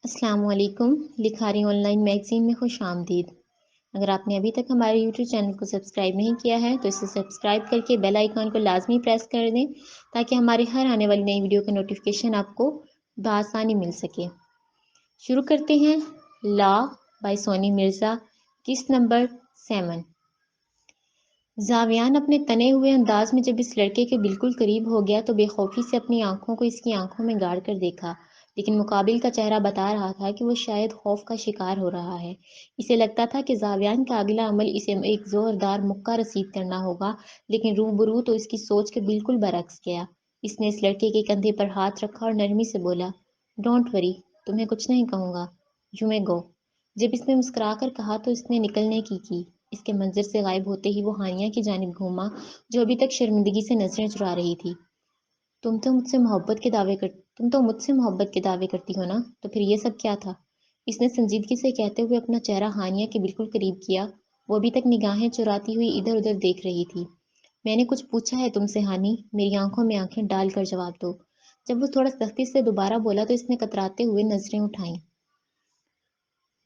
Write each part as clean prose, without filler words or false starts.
السلام علیکم، لکھاری آن لائن میگزین میں خوش آمدید۔ اگر آپ نے ابھی تک ہمارے یوٹیوب چینل کو سبسکرائب نہیں کیا ہے تو اسے سبسکرائب کر کے بیل آئیکن کو لازمی پریس کر دیں تاکہ ہمارے ہر آنے والی نئی ویڈیو کا نوٹیفیکیشن آپ کو بآسانی مل سکے۔ شروع کرتے ہیں لا بائی سونی مرزا، قسط نمبر 7۔ زاویان اپنے تنے ہوئے انداز میں جب اس لڑکے کے بالکل قریب ہو گیا تو بے خوفی سے اپنی آنکھوں کو اس کی آنکھوں میں گاڑ کر دیکھا، لیکن مقابل کا چہرہ بتا رہا تھا کہ وہ شاید خوف کا شکار ہو رہا ہے۔ اسے لگتا تھا کہ زاویان کا اگلا عمل اسے ایک زوردار مکہ رسید کرنا ہوگا، لیکن روبرو تو اس کی سوچ کے بالکل برعکس گیا۔ اس نے اس لڑکے کے کندھے پر ہاتھ رکھا اور نرمی سے بولا، ڈونٹ وری، تمہیں کچھ نہیں کہوں گا، یو مے گو۔ جب اس نے مسکرا کر کہا تو اس نے نکلنے کی۔ اس کے منظر سے غائب ہوتے ہی وہ ہانیہ کی جانب گھوما جو ابھی تک شرمندگی سے نظریں چرا رہی تھی۔ تم تو مجھ سے محبت کے دعوے کرتی ہو نا، تو پھر یہ سب کیا تھا؟ اس نے سنجیدگی سے کہتے ہوئے اپنا چہرہ ہانیہ کے بالکل قریب کیا۔ وہ ابھی تک نگاہیں چراتی ہوئی ادھر ادھر دیکھ رہی تھی۔ میں نے کچھ پوچھا ہے تم سے ہانی، میری آنکھوں میں آنکھیں ڈال کر جواب دو۔ جب وہ تھوڑا سختی سے دوبارہ بولا تو اس نے کتراتے ہوئے نظریں اٹھائیں۔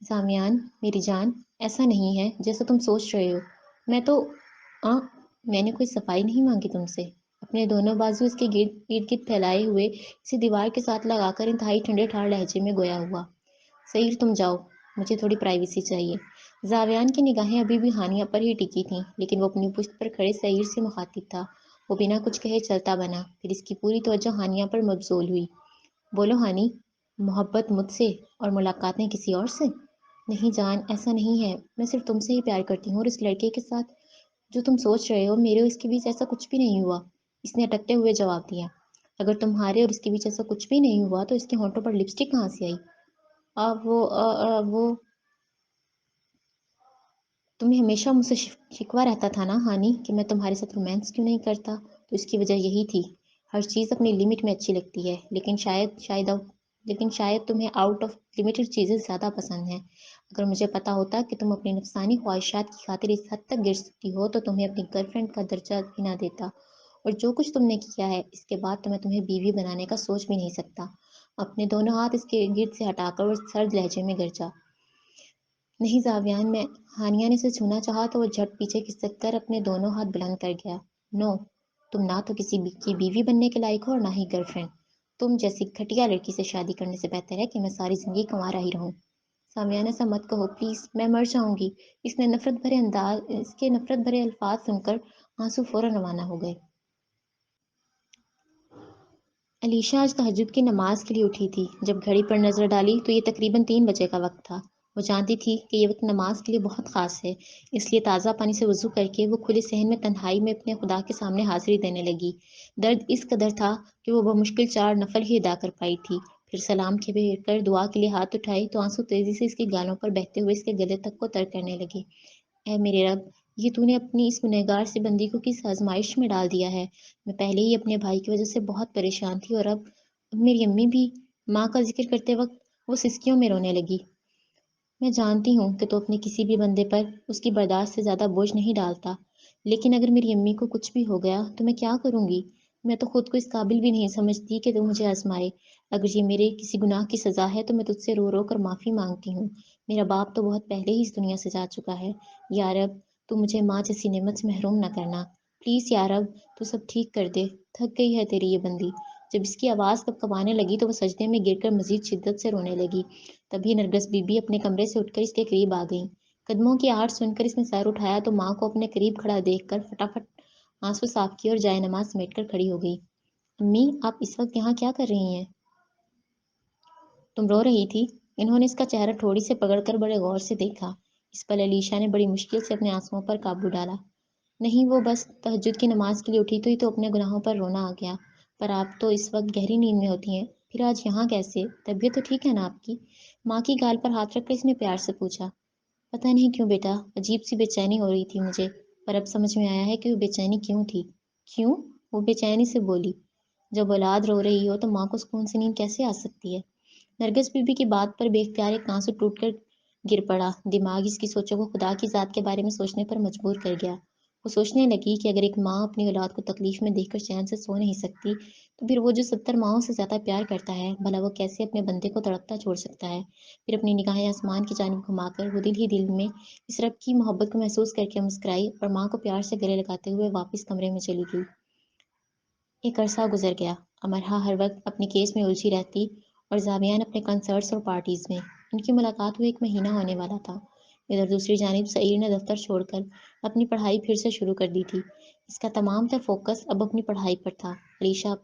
زاویان میری جان، ایسا نہیں ہے جیسا تم سوچ رہے ہو۔ میں نے کوئی صفائی نہیں مانگی تم سے۔ اپنے دونوں بازو اس کے ارد گرد پھیلائے ہوئے اسے دیوار کے ساتھ لگا کر انتہائی ٹھنڈے ٹھار لہجے میں گویا ہوا، سعیر تم جاؤ، مجھے تھوڑی پرائیویسی چاہیے۔ زاویان کی نگاہیں ابھی بھی ہانیہ پر ہی ٹکی تھیں، لیکن وہ اپنی پشت پر کھڑے سعیر سے مخاطب تھا۔ وہ بنا کچھ کہے چلتا بنا، پھر اس کی پوری توجہ ہانیہ پر مبذول ہوئی۔ بولو ہانی، محبت مجھ سے اور ملاقاتیں کسی اور سے؟ نہیں جان، ایسا نہیں ہے، میں صرف تم سے ہی پیار کرتی ہوں اور اس لڑکے کے ساتھ جو تم سوچ رہے ہو میرے اور اس کے بیچ ایسا کچھ بھی نہیں ہوا۔ اس نے اٹکتے ہوئے جواب دیا۔ اگر تمہارے اور اس کے بیچ ایسا کچھ بھی نہیں ہوا تو اس کے ہونٹوں پر لپسٹک کہاں سے آئی؟ وہ تمہیں ہمیشہ مجھ سے شکوہ رہتا تھا نا ہانی کہ میں تمہارے ساتھ رومانس کیوں نہیں کرتا، تو اس کی وجہ یہی تھی۔ ہر چیز اپنی لمٹ میں اچھی لگتی ہے، لیکن شاید تمہیں آؤٹ آف لمیٹڈ چیزیں زیادہ پسند ہیں۔ اگر مجھے پتا ہوتا کہ تم اپنی نفسانی خواہشات کی خاطر اس حد تک گر سکتی ہو تو تمہیں اپنی گرل فرینڈ کا درجہ بھی نہ دیتا، اور جو کچھ تم نے کیا ہے اس کے بعد تو میں تمہیں بیوی بنانے کا سوچ بھی نہیں سکتا۔ اپنے دونوں ہاتھ اس کے گرد سے ہٹا کر وہ سرد لہجے میں گرجا۔ نہیں زاویان، میں ہانیہ نے اسے چھونا چاہا تو وہ جھٹ پیچھے کھسک کر اپنے دونوں ہاتھ بلند کر گیا۔ نو، تم نہ تو کسی کی بیوی بننے کے لائق ہو اور نہ ہی گرل فرینڈ۔ تم جیسی گھٹیا لڑکی سے شادی کرنے سے بہتر ہے کہ میں ساری زندگی کنوارا ہی رہوں۔ زاویان ایسا مت کہو پلیز، میں مر جاؤں گی۔ اس کے نفرت بھرے الفاظ سن کر آنسو فوراً روانہ ہو گئے۔ علیشا آج تہجد کی نماز کے لیے اٹھی تھی۔ جب گھڑی پر نظر ڈالی تو یہ تقریباً 3 بجے کا وقت تھا۔ وہ جانتی تھی کہ یہ وقت نماز کے لیے بہت خاص ہے، اس لیے تازہ پانی سے وضو کر کے وہ کھلے صحن میں تنہائی میں اپنے خدا کے سامنے حاضری دینے لگی۔ درد اس قدر تھا کہ وہ بمشکل 4 نفل ہی ادا کر پائی تھی۔ پھر سلام پھیر کر دعا کے لیے ہاتھ اٹھائے تو آنسو تیزی سے اس کے گالوں پر بہتے ہوئے اس کے گلے تک کو تر کرنے لگے۔ اے میرے رب، یہ تو نے اپنی اس گنہگار سی بندی کو کس آزمائش میں ڈال دیا ہے؟ میں پہلے ہی اپنے بھائی کی وجہ سے بہت پریشان تھی اور اب میری امی بھی۔ ماں کا ذکر کرتے وقت وہ سسکیوں میں رونے لگی۔ میں جانتی ہوں کہ تو اپنے کسی بھی بندے پر اس کی برداشت سے زیادہ بوجھ نہیں ڈالتا، لیکن اگر میری امی کو کچھ بھی ہو گیا تو میں کیا کروں گی؟ میں تو خود کو اس قابل بھی نہیں سمجھتی کہ تو مجھے آزمائے۔ اگر یہ میرے کسی گناہ کی سزا ہے تو میں تجھ سے رو رو کر معافی مانگتی ہوں۔ میرا باپ تو بہت پہلے ہی اس دنیا سے جا چکا ہے۔ یا رب، تو مجھے ماں جیسی نعمت سے محروم نہ کرنا، پلیز یا رب، تو سب ٹھیک کر دے، تھک گئی ہے تیری یہ بندی۔ جب اس کی آواز کپکپانے لگی تو وہ سجدے میں گر کر مزید شدت سے رونے لگی۔ تبھی نرگس بی بی اپنے کمرے سے اٹھ کر اس کے قریب آ گئیں۔ قدموں کی آہٹ سن کر اس نے سر اٹھایا تو ماں کو اپنے قریب کھڑا دیکھ کر فٹافٹ آنسو صاف کیے اور جائے نماز سمیٹ کر کھڑی ہو گئی۔ امی، آپ اس وقت یہاں کیا کر رہی ہیں؟ تم رو رہی تھی؟ انہوں نے اس کا چہرہ ٹھوڑی سے پکڑ کر بڑے غور سے دیکھا۔ اس پر علیشا نے بڑی مشکل سے اپنے آنسوؤں پر قابو ڈالا۔ نہیں، وہ بس تہجد کی نماز کے لیے اٹھی تو اپنے گناہوں پر رونا آ گیا۔ پر آپ تو اس وقت گہری نیند میں ہوتی ہیں، پھر آج یہاں کیسے؟ طبیعت تو ٹھیک ہے نا آپ کی؟ ماں کی گال پر ہاتھ رکھ کر اس نے پیار سے پوچھا۔ پتہ نہیں کیوں بیٹا، عجیب سی بے چینی ہو رہی تھی مجھے، پر اب سمجھ میں آیا ہے کہ وہ بے چینی کیوں تھی۔ کیوں؟ وہ بے چینی سے بولی۔ جب اولاد رو رہی ہو تو ماں کو سکون سے نیند کیسے آ سکتی ہے؟ نرگس بی بی کی بات پر بے اختیار ایک آنسو ٹوٹ کر گر پڑا۔ دماغ اس کی سوچوں کو خدا کی ذات کے بارے میں سوچنے پر مجبور کر گیا۔ وہ سوچنے لگی کہ اگر ایک ماں اپنی اولاد کو تکلیف میں دیکھ کر چین سے سو نہیں سکتی تو پھر وہ جو 70 ماؤں سے زیادہ پیار کرتا ہے بھلا وہ کیسے اپنے بندے کو تڑپتا چھوڑ سکتا ہے۔ پھر اپنی نگاہیں آسمان کی جانب گھما کر وہ دل ہی دل میں اس رب کی محبت کو محسوس کر کے مسکرائی اور ماں کو پیار سے گلے لگاتے ہوئے واپس کمرے میں چلی گئی۔ ایک عرصہ گزر گیا۔ امرہا ہر وقت اپنے کیس میں الجھی رہتی اور زاویان اپنے کنسرٹس اور پارٹیز میں۔ ان کی ملاقات ہوئے 1 مہینہ ہونے والا تھا۔ ادھر دوسری جانب سعید نے دفتر چھوڑ کر اپنی پڑھائی پھر سے شروع کر دی تھی۔ اس کا تمام تر فوکس اب اپنی پڑھائی پر تھا۔ علیشا سے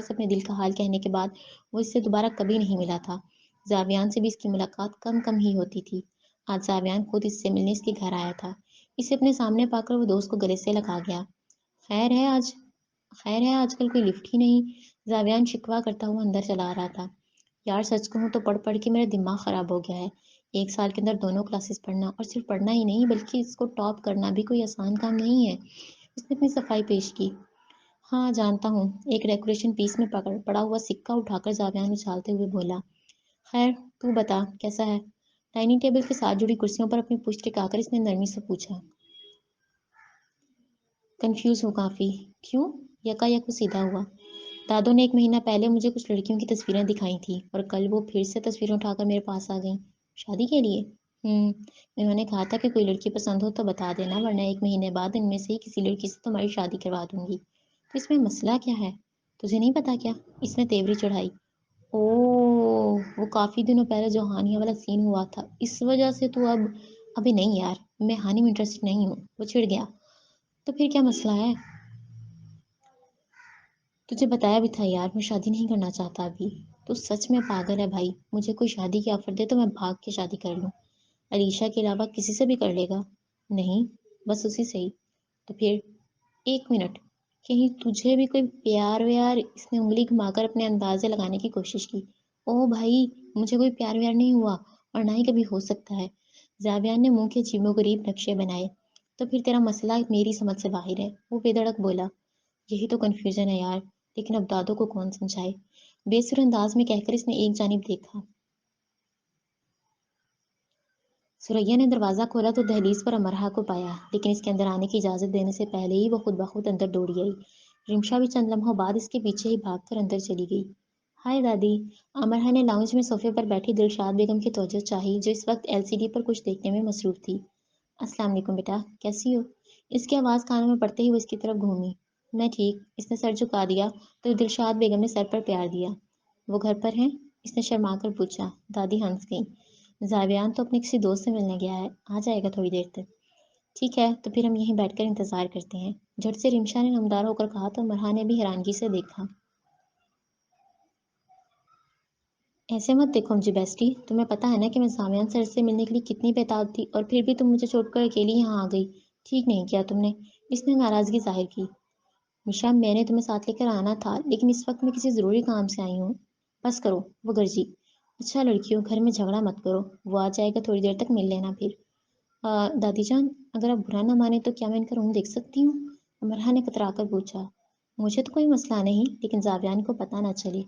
اپنے دل کا حال کہنے کے بعد وہ اس سے دوبارہ کبھی نہیں ملا تھا۔ زاویان سے بھی اس کی ملاقات کم کم ہی ہوتی تھی۔ آج زاویان خود اس سے ملنے اس کے گھر آیا تھا۔ اسے اپنے سامنے پا کر وہ دوست کو گلے سے لگا گیا۔ خیر ہے آج کل کوئی لفٹ ہی نہیں۔ زاویان شکوہ کرتا ہوا اندر چلا آ رہا تھا۔ یار سچ کہوں تو پڑھ پڑھ کے میرا دماغ خراب ہو گیا ہے۔ 1 سال کے اندر 2 کلاسز پڑھنا اور صرف پڑھنا ہی نہیں بلکہ اس کو ٹاپ کرنا بھی کوئی آسان کام نہیں ہے۔ اس نے اپنی صفائی پیش کی۔ ہاں جانتا ہوں۔ ایک ڈیکوریشن پیس میں پڑا ہوا سکہ اٹھا کر زاویان اچھالتے ہوئے بولا۔ خیر تو بتا کیسا ہے؟ ڈائننگ ٹیبل کے ساتھ جڑی کرسیوں پر اپنی پشت ٹکا کر اس نے نرمی سے پوچھا۔ کنفیوز ہوں کافی۔ کیوں؟ یک وہ سیدھا ہوا۔ دادو نے 1 مہینہ پہلے مجھے کچھ لڑکیوں کی تصویریں دکھائی تھیں اور کل وہ پھر سے تصویریں اٹھا کر میرے پاس آ گئیں۔ شادی کے لیے؟ انہوں نے کہا تھا کہ کوئی لڑکی پسند ہو تو بتا دینا ورنہ 1 مہینے بعد ان میں سے ہی کسی لڑکی سے تمہاری شادی کروا دوں گی۔ تو اس میں مسئلہ کیا ہے؟ تجھے نہیں پتا کیا؟ اس نے تیوری چڑھائی۔ اوہ وہ کافی دنوں پہلے جو ہانیہ والا سین ہوا تھا اس وجہ سے تو ابھی نہیں یار میں ہانی میں انٹرسٹڈ نہیں ہوں۔ وہ چھڑ گیا۔ تو پھر کیا مسئلہ ہے؟ تجھے بتایا بھی تھا یار میں شادی نہیں کرنا چاہتا ابھی۔ تو سچ میں پاگل ہے بھائی۔ مجھے کوئی شادی کی آفر دے تو میں بھاگ کے شادی کر لوں۔ علیشا کے علاوہ کسی سے بھی کر لے گا؟ نہیں بس اسی سے ہی۔ تو پھر 1 منٹ کہیں تجھے بھی کوئی پیار ویار؟ اس نے انگلی گھما کر اپنے اندازے لگانے کی کوشش کی۔ او بھائی مجھے کوئی پیار ویار نہیں ہوا اور نہ ہی کبھی ہو سکتا ہے۔ زاویان نے منہ کے عجیب و غریب نقشے بنائے۔ تو پھر تیرا مسئلہ میری سمجھ سے باہر ہے۔ وہ بے دھڑک بولا۔ یہی تو کنفیوژن ہے یار لیکن اب دادو کو کون سمجھائے؟ بے سر انداز میں کہہ کر اس نے ایک جانب دیکھا۔ سریا نے دروازہ کھولا تو دہلیز پر امرہا کو پایا لیکن اس کے اندر آنے کی اجازت دینے سے پہلے ہی وہ خود بخود اندر دوڑی آئی۔ رمشا بھی چند لمحوں بعد اس کے پیچھے ہی بھاگ کر اندر چلی گئی۔ ہائے دادی۔ امرہا نے لاؤنج میں صوفے پر بیٹھی دلشاد بیگم کی توجہ چاہی جو اس وقت LCD پر کچھ دیکھنے میں مصروف تھی۔ السلام علیکم بیٹا کیسی ہو؟ اس کی آواز کانوں میں پڑتے ہی وہ اس کی طرف گھومی۔ میں ٹھیک۔ اس نے سر جھکا دیا تو دلشاد بیگم نے سر پر پیار دیا۔ وہ گھر پر ہیں؟ اس نے شرما کر پوچھا۔ دادی ہنس گئی۔ زاویان تو اپنے کسی دوست سے ملنے گیا ہے آ جائے گا تھوڑی دیر تک۔ ٹھیک ہے تو پھر ہم یہیں بیٹھ کر انتظار کرتے ہیں۔ جھٹ سے رمشا نے نمدار ہو کر کہا تو امرہا نے بھی حیرانگی سے دیکھا۔ ایسے مت دیکھو مجھے بیسٹی تمہیں پتا ہے نا کہ میں زاویان سر سے ملنے کے لیے کتنی بےتاب تھی اور پھر بھی تم مجھے چھوڑ کر اکیلی یہاں آ گئی۔ ٹھیک نہیں کیا تم نے۔ اس نے ناراضگی ظاہر کی۔ مشا میں نے تمہیں ساتھ لے کر آنا تھا لیکن اس وقت میں کسی ضروری کام سے آئی ہوں۔ بس کرو وہ گرجی۔ اچھا لڑکیوں گھر میں جھگڑا مت کرو۔ وہ آ جائے گا تھوڑی دیر تک مل لینا پھر۔ دادی جان اگر آپ برا نہ مانے تو کیا میں ان کا روم دیکھ سکتی ہوں؟ امرہا نے کترا کر پوچھا۔ مجھے تو کوئی مسئلہ نہیں لیکن زاویان کو پتہ نہ چلے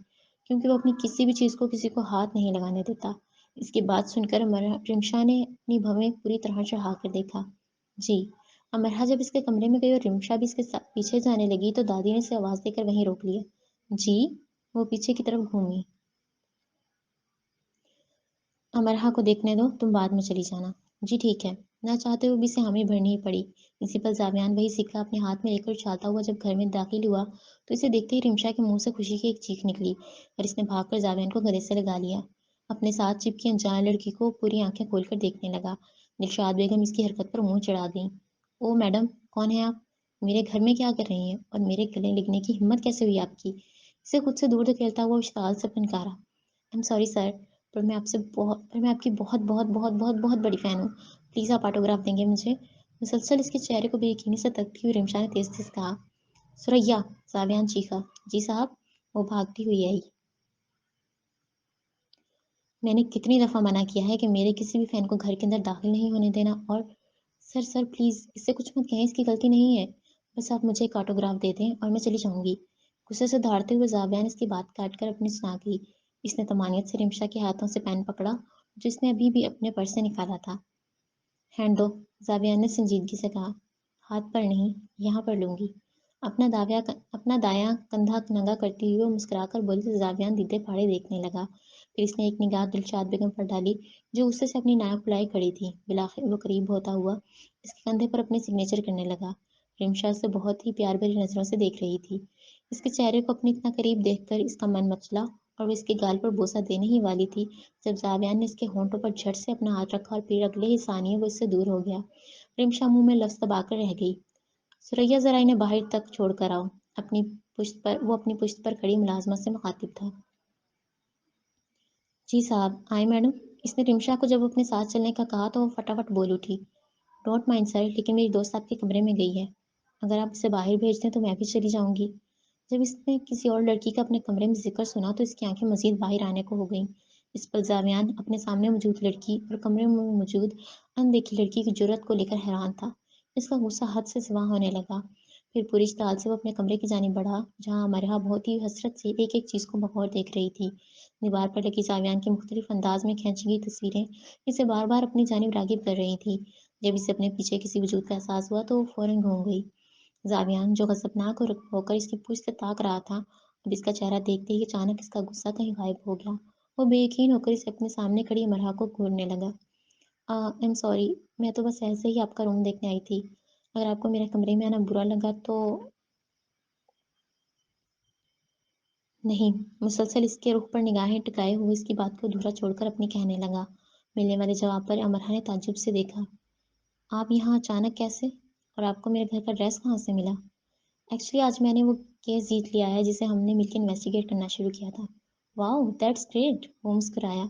کیونکہ وہ اپنی کسی بھی چیز کو کسی کو ہاتھ نہیں لگانے دیتا۔ اس کی بات سن کر رمشا نے اپنی بھویں پوری طرح چڑھا کر دیکھا۔ جی۔ امرہا جب اس کے کمرے میں گئی اور رمشا بھی اس کے پیچھے جانے لگی تو دادی نے اسے آواز دے کر وہیں روک لیا۔ جی؟ وہ پیچھے کی طرف گھومی۔ امرہا کو دیکھنے دو تم بعد میں چلی جانا۔ جی ٹھیک ہے۔ نہ چاہتے ہوئے بھی اسے حامی بھرنی ہی پڑی۔ اسی پل زاویان وہی سکہ اپنے ہاتھ میں لے کر اچھالتا ہوا جب گھر میں داخل ہوا تو اسے دیکھتے ہی رمشا کے منہ سے خوشی کی ایک چیخ نکلی اور اس نے بھاگ کر زاویان کو گلے سے لگا لیا۔ اپنے ساتھ چپکی انجان لڑکی کو پوری آنکھیں کھول کر دیکھنے لگا۔ دلشاد بیگم اس کی حرکت پر منہ چڑھا گئیں۔ او میڈم کون ہیں آپ؟ میرے گھر میں کیا کر رہی ہیں اور میرے گلے لگنے کی ہمت کیسے ہوئی آپ کی؟ اسے خود سے دور دھکیلتا ہوا اشتعال سے پنکارا۔ I'm sorry سر پر میں آپ کی بہت بہت بہت بہت بہت بڑی فین ہوں۔ پلیز آپ آٹوگراف دیں گے مجھے؟ مسلسل اس کے چہرے کو بے یقینی سے تکتی ہوئی رمشا نے تیز تیز کہا۔ سریا! زاویان چیخا۔ جی صاحب؟ وہ بھاگتی ہوئی آئی۔ میں نے کتنی دفعہ منع کیا ہے کہ میرے کسی بھی فین کو گھر کے اندر داخل نہیں ہونے دینا اور سر پلیز اس سے کچھ مت کہیں اس کی غلطی نہیں ہے۔ بس آپ مجھے ایک آٹوگراف دے دیں اور میں چلی جاؤں گی۔ غصے سے دھاڑتے ہوئے زاویان اس کی بات کاٹ کر اپنی سنا گئی۔ اس نے طمانیت سے رمشا کے ہاتھوں سے پین پکڑا جس نے ابھی بھی اپنے پرس سے نکالا تھا۔ ہینڈ دو۔ زاویان نے سنجیدگی سے کہا۔ ہاتھ پر نہیں، یہاں پر لوں گی۔ اپنا دایاں کندھا ننگا کرتے ہوئے وہ مسکرا کر بولی تو زاویان دیدے پھاڑے دیکھنے لگا۔ پھر اس نے ایک نگاہ دلشاد بیگم پر ڈالی جو غصے سے اپنی ناک پھلائی کھڑی تھی۔ بالآخر وہ قریب ہوتا ہوا اس کے کندھے پر اپنے سگنیچر کرنے لگا۔ رمشا اسے بہت ہی پیار بھری نظروں سے دیکھ رہی تھی۔ اس کے چہرے کو اپنے اتنا قریب دیکھ کر اس کا من مچلا اور وہ اس کے گال پر بوسہ دینے ہی والی تھی جب زاویان نے اس کے ہونٹوں پر جھٹ سے اپنا ہاتھ رکھا اور پھر اگلے ہی ثانیے وہ اس سے دور ہو گیا۔ رمشا منہ میں لفظ دبا کر رہ گئی۔ سریا ذرا انہیں باہر تک چھوڑ کر آؤ۔ وہ اپنی پشت پر کھڑی ملازمت سے مخاطب تھا۔ جی صاحب، آئے میڈم۔ اس نے رمشا کو جب اپنے ساتھ چلنے کا کہا تو وہ فٹافٹ بول اٹھی۔ ڈونٹ مائنڈ سر، لیکن میری دوست آپ کے کمرے میں گئی ہے۔ اگر آپ اسے باہر بھیج دیں تو میں بھی چلی جاؤں گی۔ جب اس نے کسی اور لڑکی کا اپنے کمرے میں ذکر سنا تو اس کی آنکھیں مزید باہر آنے کو ہو گئیں۔ اس پل زاویان اپنے سامنے موجود لڑکی اور کمرے میں موجود اندیکھی لڑکی کی جرأت کو لے کر حیران تھا۔ اس کا غصہ حد سے سوا ہونے لگا۔ پھر پوری اشتعال سے وہ اپنے کمرے کی جانب بڑھا جہاں امرا بہت ہی حسرت سے ایک ایک چیز کو بغور دیکھ رہی تھی۔ دیوار پر لگی زاویان کی مختلف انداز میں کھینچی گئی تصویریں اسے بار بار اپنی جانب راغب کر رہی تھی۔ جب اسے اپنے پیچھے کسی وجود کا احساس ہوا تو وہ فوراً گھوم گئی۔ زاویان جو غضبناک ہو کر اس کی پشت سے تاک رہا تھا اب اس کا چہرہ دیکھتے ہی اچانک اس کا غصہ کہیں غائب ہو گیا۔ وہ بے یقین ہو کر اسے اپنے سامنے کھڑی امرا کو گھورنے لگا۔ ایم سوری، میں تو بس ایسے ہی آپ کا روم دیکھنے آئی تھی۔ اگر آپ کو میرے کمرے میں آنا برا لگا تو نہیں۔ مسلسل اس کے رخ پر نگاہیں ٹکائے ہوئے اس کی بات کو ادھورا چھوڑ کر اپنی کہنے لگا۔ ملنے والے جواب پر امرا نے تعجب سے دیکھا۔ آپ یہاں اچانک کیسے؟ اور آپ کو میرے گھر کا ایڈریس کہاں سے ملا؟ ایکچولی آج میں نے وہ کیس جیت لیا ہے جسے ہم نے مل کے انویسٹیگیٹ کرنا شروع کیا تھا۔ واؤ، دیٹس گریٹ، وہ مسکرایا۔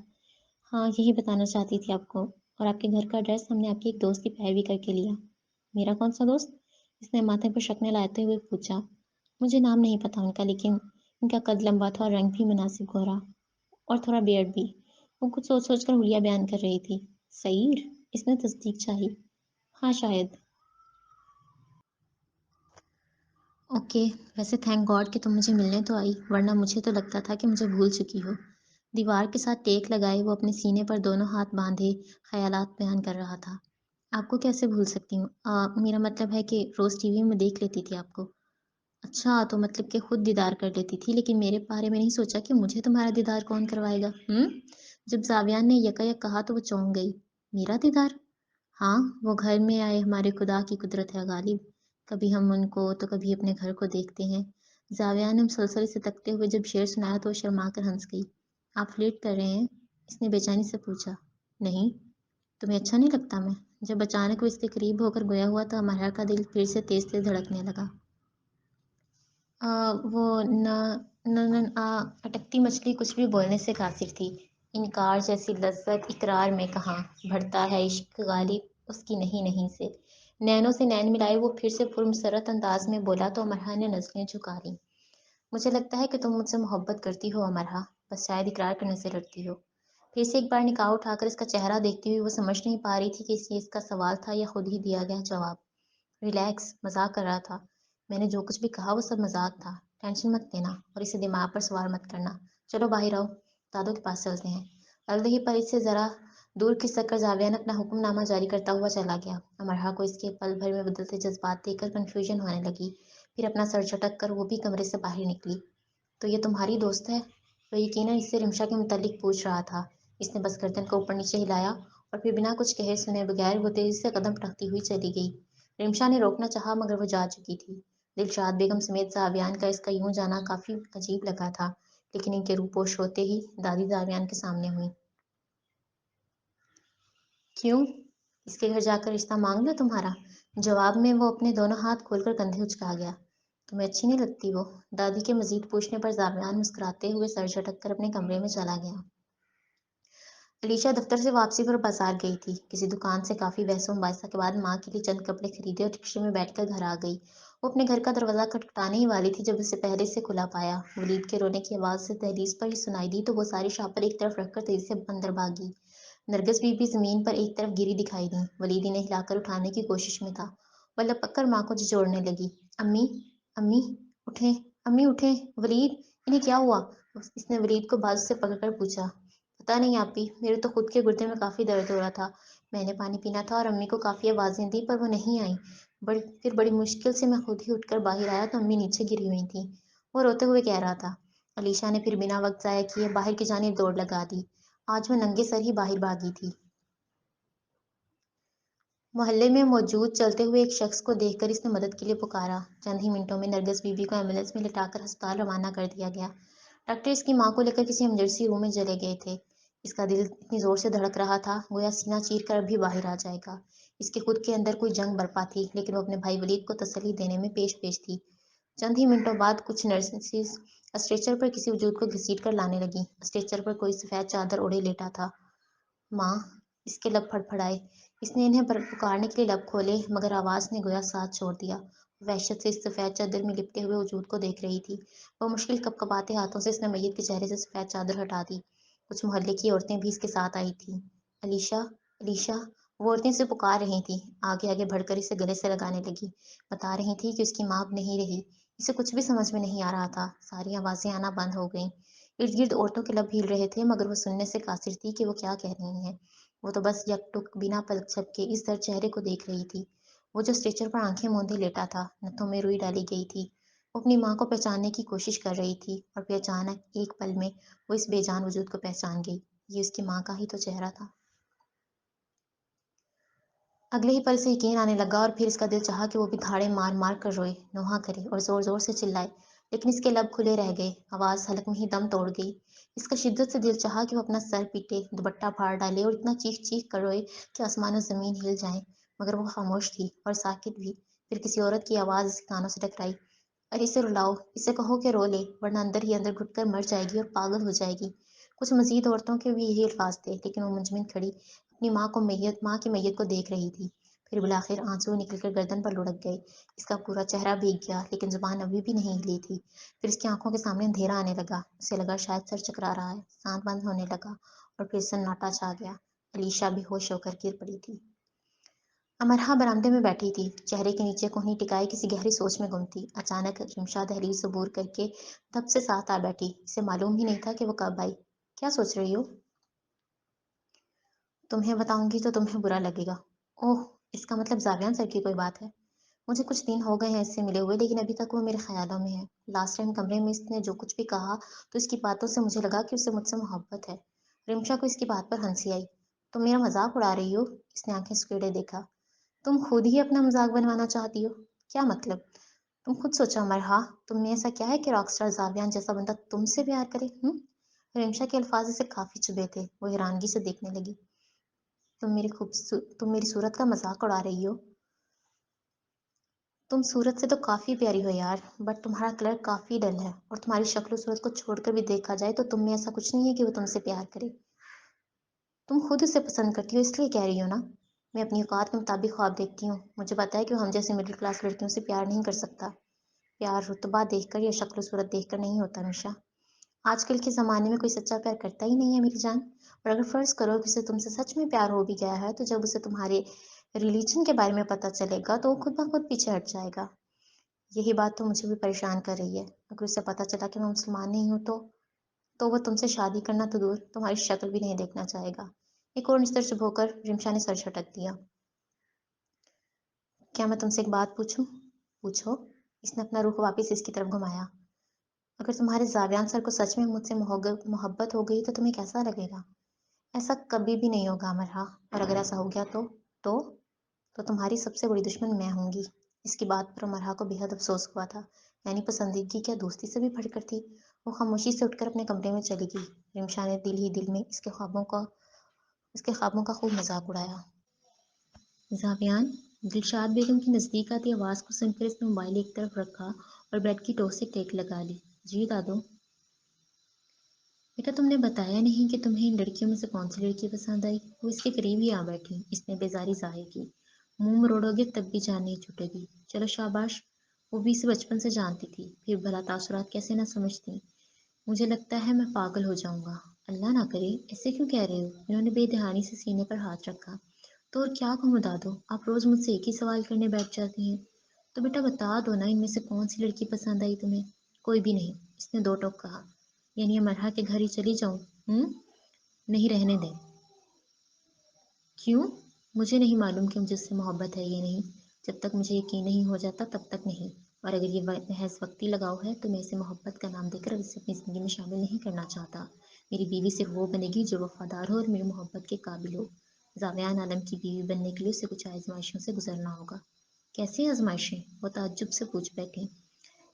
ہاں، یہی بتانا چاہتی تھی آپ کو، اور آپ کے گھر کا ایڈریس ہم نے آپ کی ایک دوست کی پیروی کر کے لیا۔ میرا کون سا دوست؟ اس نے ماتھے پر شکنے لاتے ہوئے پوچھا۔ مجھے نام نہیں پتا ان کا، لیکن ان کا قد لمبا تھا اور رنگ بھی مناسب گورا اور تھوڑا بیئرڈ بھی۔ وہ کچھ سوچ سوچ کر حلیہ بیان کر رہی تھی۔ سعیر؟ اس نے تصدیق چاہی۔ ہاں شاید۔ اوکے، ویسے تھینک گاڈ کہ تم مجھے ملنے تو آئی، ورنہ مجھے تو لگتا تھا کہ مجھے بھول چکی ہو۔ دیوار کے ساتھ ٹیک لگائے وہ اپنے سینے پر دونوں ہاتھ باندھے خیالات بیان کر رہا تھا۔ آپ کو کیسے بھول سکتی ہوں؟ میرا مطلب ہے کہ روز ٹی وی میں دیکھ لیتی تھی آپ کو۔ اچھا، تو مطلب کہ خود دیدار کر لیتی تھی، لیکن میرے بارے میں نہیں سوچا کہ مجھے تمہارا دیدار کون کروائے گا؟ جب زاویان نے یکایک کہا تو وہ چونک گئی۔ میرا دیدار؟ ہاں، وہ گھر میں آئے ہمارے خدا کی قدرت ہے غالب۔ کبھی ہم ان کو تو کبھی اپنے گھر کو دیکھتے ہیں۔ زاویان نے مسلسل سے تکتے ہوئے جب شعر سنایا تو وہ شرما کر ہنس گئی۔ آپ فلرٹ کر رہے ہیں؟ اس نے بے چینی سے پوچھا۔ نہیں، تمہیں اچھا نہیں لگتا میں؟ جب اچانک وہ اس کے قریب ہو کر گویا ہوا تو امرا کا دل پھر سے تیز تیز دھڑکنے لگا۔ وہ اٹکتی مچھلی کچھ بھی بولنے سے قاصر تھی۔ انکار جیسی لذت اقرار میں کہاں، بڑھتا ہے عشق غالب اس کی نہیں نہیں سے۔ نینوں سے نین ملائے وہ پھر سے پرمسرت انداز میں بولا تو امرا نے نظریں جھکا لیں۔ مجھے لگتا ہے کہ تم مجھ سے محبت کرتی ہو امرا، بس شاید اقرار کرنے سے ڈرتی ہو۔ پھر سے ایک بار نکاح اٹھا کر اس کا چہرہ دیکھتی ہوئی وہ سمجھ نہیں پا رہی تھی کہ یہ اس کا سوال تھا یا خود ہی دیا گیا جواب۔ ریلیکس، مذاق کر رہا تھا۔ میں نے جو کچھ بھی کہا وہ سب مذاق تھا۔ ٹینشن مت لینا اور اسے دماغ پر سوار مت کرنا۔ چلو باہر آؤ، دادو کے پاس چلتے ہیں۔ الوداعی پر اس سے ذرا دور کھسک کر زاویہ نے اپنا حکم نامہ جاری کرتا ہوا چلا گیا۔ امرا کو اس کے پل بھر میں بدلتے جذبات دیکھ کر کنفیوژن ہونے لگی۔ پھر اپنا سر جھٹک کر وہ بھی کمرے سے باہر نکلی۔ تو یہ تمہاری دوست ہے؟ وہ یقیناً اس سے رمشا کے متعلق پوچھ رہا تھا۔ اس نے بس گردن کو اوپر نیچے ہلایا اور پھر بنا کچھ کہے سنے بغیر وہ تیزی سے قدم پٹکتی ہوئی چلی گئی۔ رمشا نے روکنا چاہا مگر وہ جا چکی تھی۔ دلشاد بیگم سمیت زاویان کا اس کا یوں جانا کافی عجیب لگا تھا، لیکن ان کے روپوش ہوتے ہی دادی زاویان کے سامنے ہوئی۔ کیوں؟ اس کے گھر جا کر رشتہ مانگ لو تمہارا؟ جواب میں وہ اپنے دونوں ہاتھ کھول کر کندھے اچکا گیا۔ تمہیں اچھی نہیں لگتی وہ؟ دادی کے مزید پوچھنے پر زاویان مسکراتے ہوئے سر جھٹک کر اپنے کمرے میں چلا گیا۔ علیشا دفتر سے واپسی پر بازار گئی تھی۔ کسی دکان سے کافی بحث و مباحثہ کے بعد ماں کے لیے چند کپڑے خریدے اور رکشے میں بیٹھ کر گھر آ گئی۔ وہ اپنے گھر کا دروازہ کھٹکھٹانے ہی والی تھی جب اسے پہلے سے کھلا پایا۔ ولید کے رونے کی آواز سے دہلیز پر ہی سنائی دی تو وہ ساری شاپر ایک طرف رکھ کر تیزی سے اندر بھاگی۔ نرگس بی بی زمین پر ایک طرف گری دکھائی دیں۔ ولید انہیں ہلا کر اٹھانے کی کوشش میں تھا۔ وہ لپک کر ماں کو جھنجھوڑنے لگی۔ امی، امی اٹھیں، امی اٹھیں، ولید، انہیں کیا ہوا؟ اس نے ولید کو بازو سے پکڑ کر پوچھا۔ پتہ نہیں آپی، میرے تو خود کے گردے میں کافی درد ہو رہا تھا۔ میں نے پانی پینا تھا اور امی کو کافی آوازیں دی پر وہ نہیں آئیں۔ پھر بڑی مشکل سے میں خود ہی اٹھ کر باہر آیا تو امی نیچے گری ہوئی تھیں۔ وہ روتے ہوئے کہہ رہا تھا۔ علیشا نے پھر بنا وقت ضائع کیے باہر کی جانب دوڑ لگا دی۔ آج وہ ننگے سر ہی باہر بھاگی تھی۔ محلے میں موجود چلتے ہوئے ایک شخص کو دیکھ کر اس نے مدد کے لیے پکارا۔ چند ہی منٹوں میں نرگس بی بی کو ایمبولینس میں لٹا کر ہسپتال روانہ کر دیا گیا۔ ڈاکٹر اس کی ماں کو لے کر کسی ایمرجنسی روم میں چلے گئے تھے۔ اس کا دل اتنی زور سے دھڑک رہا تھا گویا سینہ چیر کر ابھی باہر آ جائے گا۔ اس کے خود کے اندر کوئی جنگ برپا تھی لیکن وہ اپنے بھائی ولید کو تسلی دینے میں پیش تھی۔ چند ہی منٹوں بعد کچھ نرسز اسٹریچر پر کسی وجود کو گھسیٹ کر لانے لگیں۔ اسٹریچر پر کوئی سفید چادر اوڑھے لیٹا تھا۔ ماں! اس کے لب پھڑپھڑائے۔ اس نے انہیں پکارنے کے لیے لب کھولے مگر آواز نے گویا ساتھ چھوڑ دیا۔ وحشت سے اس سفید چادر میں لپٹے ہوئے وجود کو دیکھ رہی تھی۔ وہ مشکل کپکپاتے ہاتھوں سے اس نے میت کے چہرے سے سفید چادر ہٹا دی۔ کچھ محلے کی عورتیں بھی اس کے ساتھ آئی تھیں۔ علیشا! علیشا! وہ عورتیں اسے پکار رہی تھیں۔ آگے آگے بڑھ کر اسے گلے سے لگانے لگی۔ بتا رہی تھی کہ اس کی ماں اب نہیں رہی۔ اسے کچھ بھی سمجھ میں نہیں آ رہا تھا۔ ساری آوازیں آنا بند ہو گئیں۔ ارد گرد عورتوں کے لب ہل رہے تھے مگر وہ سننے سے قاصر تھی کہ وہ کیا کہہ رہی ہیں۔ وہ تو بس یک ٹک بنا پلک جھپکے اس درد چہرے کو دیکھ رہی تھی۔ وہ جو اسٹریچر پر آنکھیں موندے لیٹا تھا، نتھوں میں روئی ڈالی گئی تھی۔ وہ اپنی ماں کو پہچاننے کی کوشش کر رہی تھی اور پھر اچانک ایک پل میں وہ اس بے جان وجود کو پہچان گئی۔ یہ اس کی ماں کا ہی تو چہرہ تھا۔ اگلے ہی پل سے یقین آنے لگا اور پھر اس کا دل چاہا کہ وہ بھی دھاڑے مار مار کر روئے، نوحہ کرے اور زور زور سے چلائے، لیکن اس کے لب کھلے رہ گئے۔ آواز حلق میں ہی دم توڑ گئی۔ اس کا شدت سے دل چاہا کہ وہ اپنا سر پیٹے، دوپٹہ پھاڑ ڈالے اور اتنا چیخ چیخ کر روئے کہ آسمان و زمین ہل جائیں، مگر وہ خاموش تھی اور ساکت بھی۔ پھر کسی عورت کی آواز اس کے کانوں سے ٹکرائی۔ ارے اسے رلاؤ، اسے کہو کہ رو لے ورنہ اندر ہی اندر گھٹ کر مر جائے گی اور پاگل ہو جائے گی۔ کچھ مزید عورتوں کے بھی یہی الفاظ تھے لیکن وہ منجمد کھڑی اپنی ماں کی میت کو دیکھ رہی تھی۔ پھر بالآخر آنسو نکل کر گردن پر لڑک گئے۔ اس کا پورا چہرہ بھیگ گیا لیکن زبان ابھی بھی نہیں ہلی تھی۔ پھر اس کی آنکھوں کے سامنے اندھیرا آنے لگا۔ اسے لگا شاید سر چکرا رہا ہے۔ سانس بند ہونے لگا اور پھر سناٹا چھا گیا۔ علیشا بے ہوش ہو کر گر پڑی تھی۔ امرہا برآمدے میں بیٹھی تھی، چہرے کے نیچے کونہی ٹکائے کسی گہری سوچ میں گم تھی۔ اچانک رمشا دہلیز عبور کر کے دھپ سے ساتھ آ بیٹھی۔ اسے معلوم ہی نہیں تھا کہ وہ کب آئی۔ کیا سوچ رہی ہو؟ تمہیں بتاؤں گی تو تمہیں برا لگے گا۔ اوہ، اس کا مطلب زاویان سر کی کوئی بات ہے۔ مجھے کچھ دن ہو گئے ہیں اس سے ملے ہوئے لیکن ابھی تک وہ میرے خیالوں میں ہے۔ لاسٹ ٹائم کمرے میں اس نے جو کچھ بھی کہا تو اس کی باتوں سے مجھے لگا کہ اسے مجھ سے محبت ہے۔ رمشا کو اس کی بات پر ہنسی آئی۔ تم میرا مذاق اڑا رہی ہو؟ اس نے آنکھیں سکیڑے دیکھا۔ تم خود ہی اپنا مذاق بنوانا چاہتی ہو؟ کیا مطلب؟ تم خود سوچو امرہا، تم میں ایسا کیا ہے کہ راک سٹار زاویان جیسا بندہ تم سے پیار کرے؟ رمشا کے الفاظ اسے کافی چبھے تھے۔ وہ حیرانگی سے دیکھنے لگی۔ تم میری صورت کا مذاق اڑا رہی ہو؟ تم صورت سے تو کافی پیاری ہو یار، بٹ تمہارا کلر کافی ڈل ہے اور تمہاری شکل و صورت کو چھوڑ کر بھی دیکھا جائے تو تم میں ایسا کچھ نہیں ہے کہ وہ تم سے پیار کرے۔ تم خود اسے پسند کرتی ہو اس لیے کہہ رہی ہو نا؟ میں اپنی اوقات کے مطابق خواب دیکھتی ہوں۔ مجھے پتا ہے کہ وہ ہم جیسے مڈل کلاس لڑکیوں سے پیار نہیں کر سکتا۔ پیار رتبہ دیکھ کر یا شکل و صورت دیکھ کر نہیں ہوتا ہمیشہ۔ آج کل کے زمانے میں کوئی سچا پیار کرتا ہی نہیں ہے میری جان۔ اور اگر فرض کرو کہ اسے تم سے سچ میں پیار ہو بھی گیا ہے تو جب اسے تمہارے ریلیجن کے بارے میں پتہ چلے گا تو وہ خود بخود پیچھے ہٹ جائے گا۔ یہی بات تو مجھے بھی پریشان کر رہی ہے۔ اگر اسے پتہ چلا کہ میں مسلمان نہیں ہوں تو وہ تم سے شادی کرنا تو دور تمہاری شکل بھی نہیں دیکھنا چاہے گا۔ ایک اور نستر چبھ ہو کر رمشا نے سر جھٹک دیا۔ کیا میں تم سے ایک بات پوچھوں؟ پوچھو۔ اس نے اپنا رخ واپس اس کی طرف گھمایا۔ اگر تمہارے زاویان سر کو سچ میں مجھ سے محبت ہو گئی تو تمہیں کیسا لگے گا؟ ایسا کبھی بھی نہیں ہوگا امرہا، اور اگر ایسا ہو گیا تو تو تمہاری سب سے بڑی دشمن میں ہوں گی۔ اس کی بات پر امرہا کو بے حد افسوس ہوا تھا۔ یعنی پسندیدگی کیا دوستی سے بھی بڑھ کر تھی؟ وہ خاموشی سے اٹھ کر اپنے کمرے میں چلی گئی۔ رمشا نے دل ہی دل میں اس کے خوابوں کا خوب مذاق اڑایا۔ زاویان، دلشاد بیگم کی نزدیک آتی آواز کو سن کر اس نے موبائل ایک طرف رکھا اور بیڈ کی ٹوک سے ٹیک لگا لی۔ جی دادو؟ بیٹا تم نے بتایا نہیں کہ تمہیں ان لڑکیوں میں سے کون سی لڑکی پسند آئی؟ وہ اس کے قریب ہی آ بیٹھی۔ اس نے بیزاری ظاہر کی۔ منہ مروڑو گے تب بھی جان نہیں چھوٹے گی۔ چلو شاباش، وہ بھی اسے بچپن سے جانتی تھی، پھر بھلا تاثرات کیسے نہ سمجھتی۔ مجھے لگتا ہے میں پاگل ہو جاؤں گا۔ اللہ نہ کرے، ایسے کیوں کہہ رہے ہو؟ انہوں نے بے دہانی سے سینے پر ہاتھ رکھا۔ تو اور کیا کہوں دادو، آپ روز مجھ سے ایک ہی سوال کرنے بیٹھ جاتی ہیں۔ تو بیٹا بتا دو نا، ان میں سے کون سی لڑکی پسند آئی تمہیں؟ کوئی بھی نہیں، اس نے دو ٹوک کہا۔ یعنی امرہا کے گھر ہی چلی جاؤں؟ نہیں، رہنے دیں۔ کیوں؟ مجھے نہیں معلوم کہ مجھے اس سے محبت ہے یا نہیں۔ جب تک مجھے یقین نہیں ہو جاتا تب تک نہیں، اور اگر یہ محض وقتی لگاؤ ہے تو میں اسے محبت کا نام دے کر اسے اپنی زندگی میں شامل نہیں کرنا چاہتا۔ میری بیوی صرف وہ بنے گی جو وفادار ہو اور میری محبت کے قابل ہو۔ زاویان عالم کی بیوی بننے کے لیے اسے کچھ آزمائشوں سے گزرنا ہوگا۔ کیسی آزمائشیں؟ وہ تعجب سے پوچھ بیٹھی۔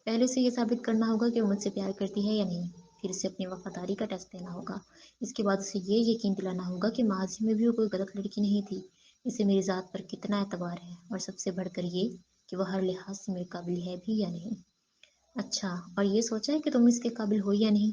پہلے اسے یہ ثابت کرنا ہوگا کہ وہ مجھ سے پیار کرتی ہے یا نہیں، پھر اسے اپنی وفاداری کا ٹیسٹ دینا ہوگا، اس کے بعد اسے یہ یقین دلانا ہوگا کہ ماضی میں بھی وہ کوئی غلط لڑکی نہیں تھی، اسے میری ذات پر کتنا اعتبار ہے، اور سب سے بڑھ کر یہ کہ وہ ہر لحاظ سے میرے قابل ہے بھی یا نہیں۔ اچھا، اور یہ سوچا ہے کہ تم اس کے قابل ہو یا نہیں؟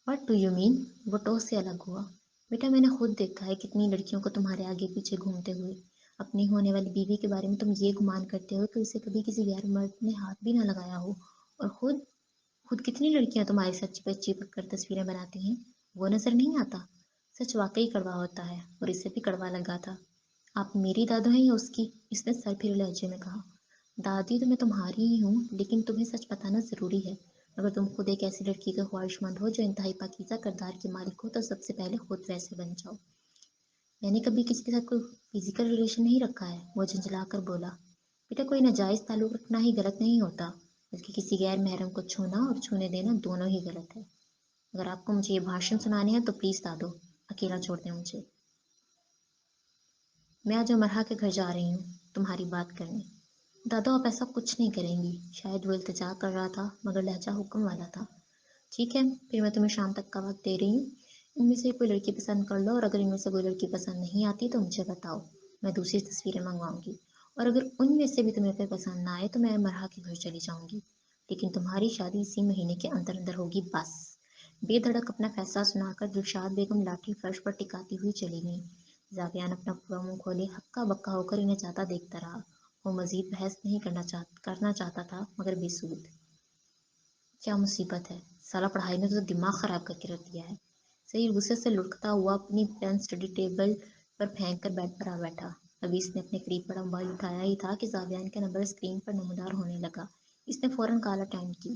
What do you mean? وہ ٹوس سے الگ ہوا۔ بیٹا، میں نے خود دیکھا ہے کتنی لڑکیوں کو تمہارے آگے پیچھے گھومتے ہوئے۔ اپنی ہونے والی بیوی کے بارے میں تم یہ گمان کرتے ہو کہ اسے کبھی کسی غیر مرد نے ہاتھ بھی نہ لگایا ہو، اور خود کتنی لڑکیاں تمہارے سچ پہ چپک کر تصویریں بناتی ہیں، وہ نظر نہیں آتا؟ سچ واقعی کڑوا ہوتا ہے، اور اسے بھی کڑوا لگا تھا۔ آپ میری دادو ہیں یا اس کی؟ اس نے سر پھر لہجے میں کہا۔ دادی تو میں تمہاری ہی ہوں، لیکن تمہیں سچ بتانا ضروری ہے۔ اگر تم خود ایک ایسی لڑکی کا خواہش مند ہو جو انتہائی پاکیزہ کردار کی مالک ہو تو سب سے پہلے خود ویسے بن جاؤ۔ میں نے کبھی کسی کے ساتھ کوئی فزیکل ریلیشن نہیں رکھا ہے، وہ جھنجھلا کر بولا۔ بیٹا، کوئی ناجائز تعلق رکھنا ہی غلط نہیں ہوتا، بلکہ کسی غیر محرم کو چھونا اور چھونے دینا دونوں ہی غلط ہے۔ اگر آپ کو مجھے یہ بھاشن سنانے ہیں تو پلیز دادو اکیلا چھوڑ دیں مجھے۔ میں آج امرہا کے گھر جا رہی ہوں تمہاری بات کرنے۔ دادو، آپ ایسا کچھ نہیں کریں گی، شاید وہ التجا کر رہا تھا مگر لہجہ حکم والا تھا۔ ٹھیک ہے، پھر میں تمہیں شام تک کا وقت دے رہی ہوں، ان میں سے کوئی لڑکی پسند کر لو، اور اگر ان میں سے کوئی لڑکی پسند نہیں آتی تو مجھے بتاؤ، میں دوسری تصویریں منگواؤں گی، اور اگر ان میں سے بھی تمہیں کوئی پسند نہ آئے تو میں مرحا کے گھر چلی جاؤں گی، لیکن تمہاری شادی اسی مہینے کے اندر اندر ہوگی بس۔ بے دھڑک اپنا فیصلہ سنا کر دلشاد بیگم لاٹھی فرش پر ٹکاتی ہوئی چلی گئیں۔ زاویان اپنا پورا منہ کھولے ہکا بکا ہو کر انہیں جاتا دیکھتا رہا۔ وہ مزید بحث نہیں کرنا چاہتا تھا مگر بے سود۔ کیا مصیبت ہے، سالہ پڑھائی نے تو دماغ خراب کر کے رکھ دیا ہے۔ سعید غصے سے لڑکتا ہوا اپنی پین اسٹڈی ٹیبل پر پھینک کر بیڈ پر آ بیٹھا۔ ابھی اس نے اپنے قریب پڑا موبائل اٹھایا ہی تھا کہ زاویان کا نمبر اسکرین پر نمودار ہونے لگا۔ اس نے فوراً کال اٹینڈ کی۔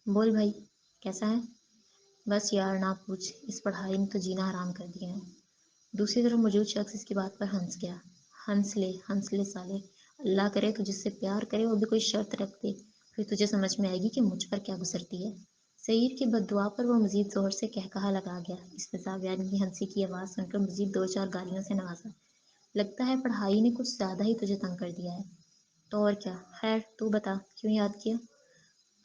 بول بھائی، کیسا ہے؟ بس یار نہ پوچھ، اس پڑھائی نے تو جینا حرام کر دیا ہے۔ دوسری طرف موجود شخص اس کی بات پر ہنس گیا۔ ہنس لے سالے، اللہ کرے تو جس سے پیار کرے وہ بھی کوئی شرط رکھ دے، پھر تجھے سمجھ میں آئے گی کہ مجھ پر کیا گزرتی ہے۔ سعید کی بد دعا پر وہ مزید زور سے کہا لگا گیا۔ اس نے زاویان کی ہنسی کی آواز سن کر مزید دو چار گالیوں سے نوازا۔ لگتا ہے پڑھائی نے کچھ زیادہ ہی تجھے تنگ کر دیا ہے۔ تو اور کیا، خیر تو بتا کیوں یاد کیا؟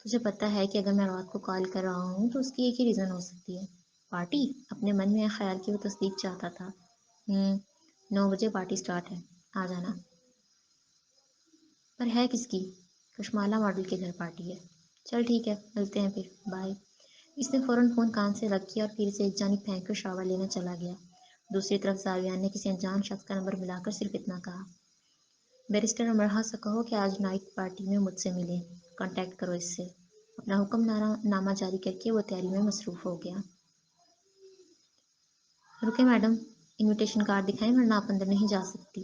تجھے پتہ ہے کہ اگر میں رات کو کال کر رہا ہوں تو اس کی ایک ہی ریزن ہو سکتی ہے۔ پارٹی؟ اپنے من میں خیال کی وہ تصدیق چاہتا تھا۔ 9 بجے پارٹی سٹارٹ ہے، آ جانا۔ پر ہے کس کی؟ کشمالہ ماڈل کے گھر پارٹی ہے۔ چل ٹھیک ہے، ملتے ہیں پھر، بائے۔ اس نے فوراً فون کان سے رکھ کیا اور پھر سے ایک جانب پھینک کر شاور لینے چلا گیا۔ دوسری طرف زاویان نے کسی انجان شخص کا نمبر ملا کر صرف اتنا کہا، بیرسٹر امرہا سے کہو کہ آج نائٹ پارٹی میں مجھ سے ملے، کانٹیکٹ کرو اس سے۔ اپنا حکم نامہ جاری کر کے وہ تیاری میں مصروف ہو گیا۔ رکے میڈم، انویٹیشن کارڈ دکھائیں ورنہ آپ اندر نہیں جا سکتی۔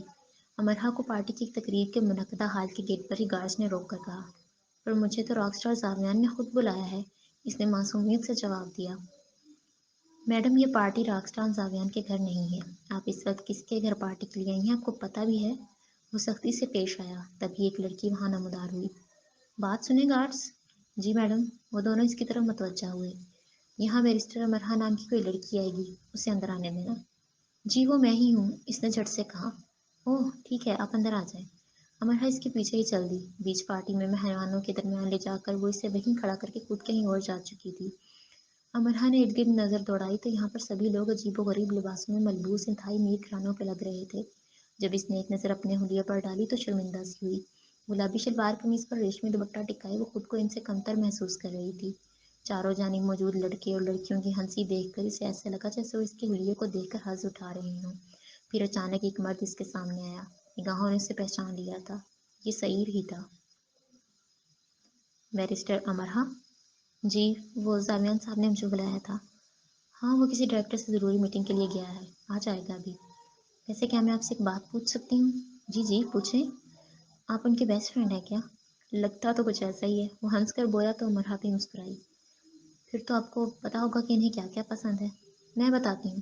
امرہا کو پارٹی کی ایک تقریب کے منعقدہ ہال کے گیٹ پر ہی گارڈز نے روک کر کہا۔ پر مجھے تو راک سٹار زاویان نے خود بلایا ہے، اس نے معصومیت سے جواب دیا۔ میڈم، یہ پارٹی راک سٹار زاویان کے گھر نہیں ہے، آپ اس وقت کس کے گھر پارٹی کے لیے آئی ہیں آپ کو پتہ بھی ہے؟ وہ سختی سے پیش آیا، تبھی ایک لڑکی وہاں نمودار ہوئی۔ بات سنیں گارڈز؟ جی میڈم۔ وہ دونوں اس کی طرف متوجہ ہوئے۔ یہاں بیرسٹر امرہا نام کی کوئی لڑکی آئے گی، اسے اندر آنے دینا۔ جی وہ میں ہی ہوں، اس نے جھٹ سے کہا۔ اوہ ٹھیک ہے، آپ اندر آ جائیں۔ امرہا اس کے پیچھے ہی چل دی۔ بیچ پارٹی میں مہمانوں کے درمیان لے جا کر وہ اسے وہیں کھڑا کر کے خود کہیں اور جا چکی تھی۔ امرہا نے ارد گرد نظر دوڑائی تو یہاں پر سبھی لوگ عجیب و غریب لباسوں میں ملبوس انتہائی امیر گھرانوں کے لگ رہے تھے۔ جب اس نے ایک نظر اپنے حلیے پر ڈالی تو شرمندہ سی ہوئی۔ گلابی شلوار قمیض پر ریشمی دوپٹہ ٹکائے وہ خود کو ان سے کمتر محسوس کر رہی تھی۔ چاروں جانب موجود لڑکے اور لڑکیوں کی ہنسی دیکھ کر اسے ایسا لگا جیسے وہ اس کے حلیے کو دیکھ کر حظ اٹھا رہے ہوں۔ پھر اچانک ایک مرد اس کے سامنے آیا۔ نگاہوں نے اسے پہچان لیا تھا، یہ سعید ہی تھا۔ بیرسٹر امرہا؟ جی، وہ زاویان صاحب نے مجھے بلایا تھا۔ ہاں، وہ کسی ڈائریکٹر سے ضروری میٹنگ کے لیے گیا ہے، آ جائے گا ابھی۔ ویسے کیا میں آپ سے ایک بات پوچھ سکتی ہوں؟ جی جی پوچھیں۔ آپ ان کے بیسٹ فرینڈ ہیں کیا؟ لگتا تو کچھ ایسا ہی ہے، وہ ہنس کر بولا تو مرحبا مسکرائی۔ پھر تو آپ کو پتا ہوگا کہ انہیں کیا کیا پسند ہے۔ میں بتاتی ہوں۔